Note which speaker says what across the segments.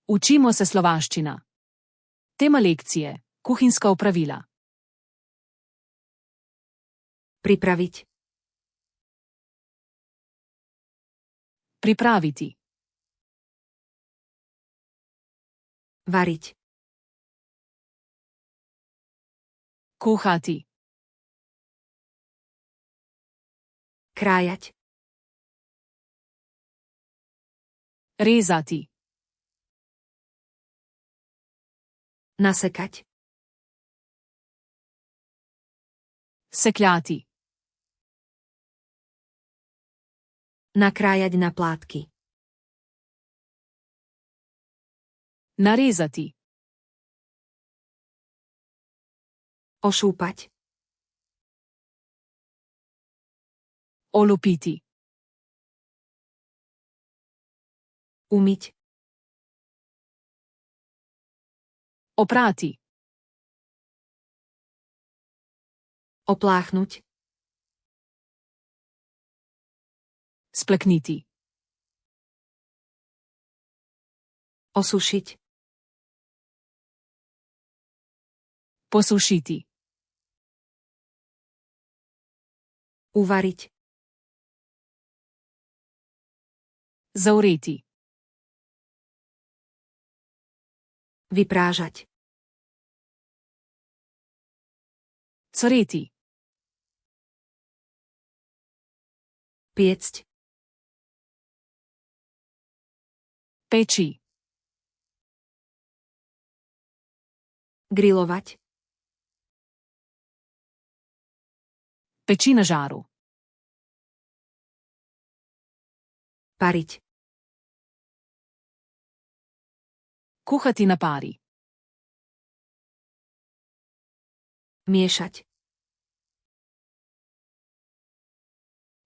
Speaker 1: Učimo se slovaščina. Tema lekcije: kuhinjska opravila.
Speaker 2: Pripraviť.
Speaker 1: Pripraviti.
Speaker 2: Variť.
Speaker 1: Kuhati.
Speaker 2: Krájať.
Speaker 1: Rezati.
Speaker 2: Nasekať.
Speaker 1: Sekljati.
Speaker 2: Nakrájať na plátky.
Speaker 1: Narezati.
Speaker 2: Ošúpať.
Speaker 1: Olupiti.
Speaker 2: Umyť.
Speaker 1: Oprati.
Speaker 2: Opláchnuť.
Speaker 1: Splakniti.
Speaker 2: Osušiť.
Speaker 1: Posušiti.
Speaker 2: Uvariť.
Speaker 1: Zavreti.
Speaker 2: Vyprážať.
Speaker 1: Coreti.
Speaker 2: Piecť.
Speaker 1: Peči.
Speaker 2: Grilovať.
Speaker 1: Peči na žaru.
Speaker 2: Pariť.
Speaker 1: Kuhati na pari.
Speaker 2: Miešať.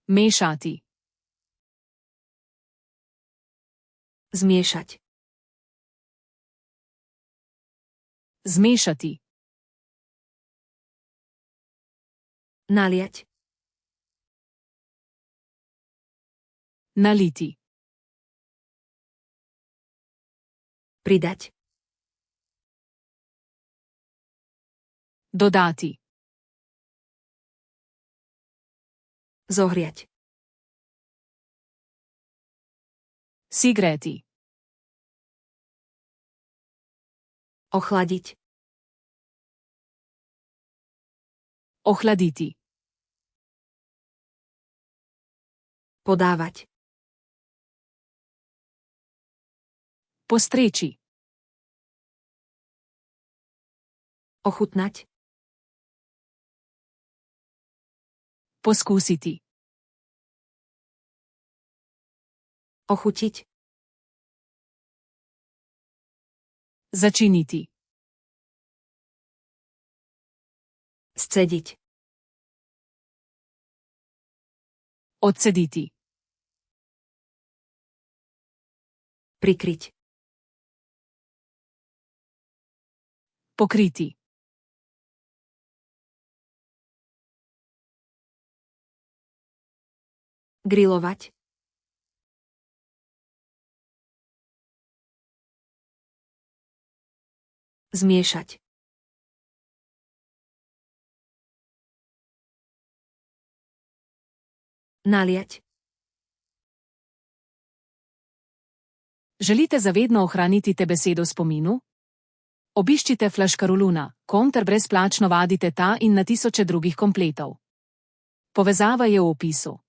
Speaker 1: Mešati.
Speaker 2: Zmiešať.
Speaker 1: Zmešati.
Speaker 2: Naliať.
Speaker 1: Naliti.
Speaker 2: Pridať.
Speaker 1: Dodati.
Speaker 2: Zohriať.
Speaker 1: Sigreti.
Speaker 2: Ochladiť.
Speaker 1: Ohladiti.
Speaker 2: Podávať.
Speaker 1: Postreči.
Speaker 2: Ochutnať.
Speaker 1: Poskusiti.
Speaker 2: Ochutiť.
Speaker 1: Začiniti.
Speaker 2: Scediť.
Speaker 1: Odcediti.
Speaker 2: Prikryť.
Speaker 1: Pokriti.
Speaker 2: Grilovať. Zmiešať. Naliať.
Speaker 1: Želite zavedno ohraniti te besedo v spominu? Obiščite Flaškaruluna, konter brezplačno vadite ta in na tisoče drugih kompletov. Povezava je v opisu.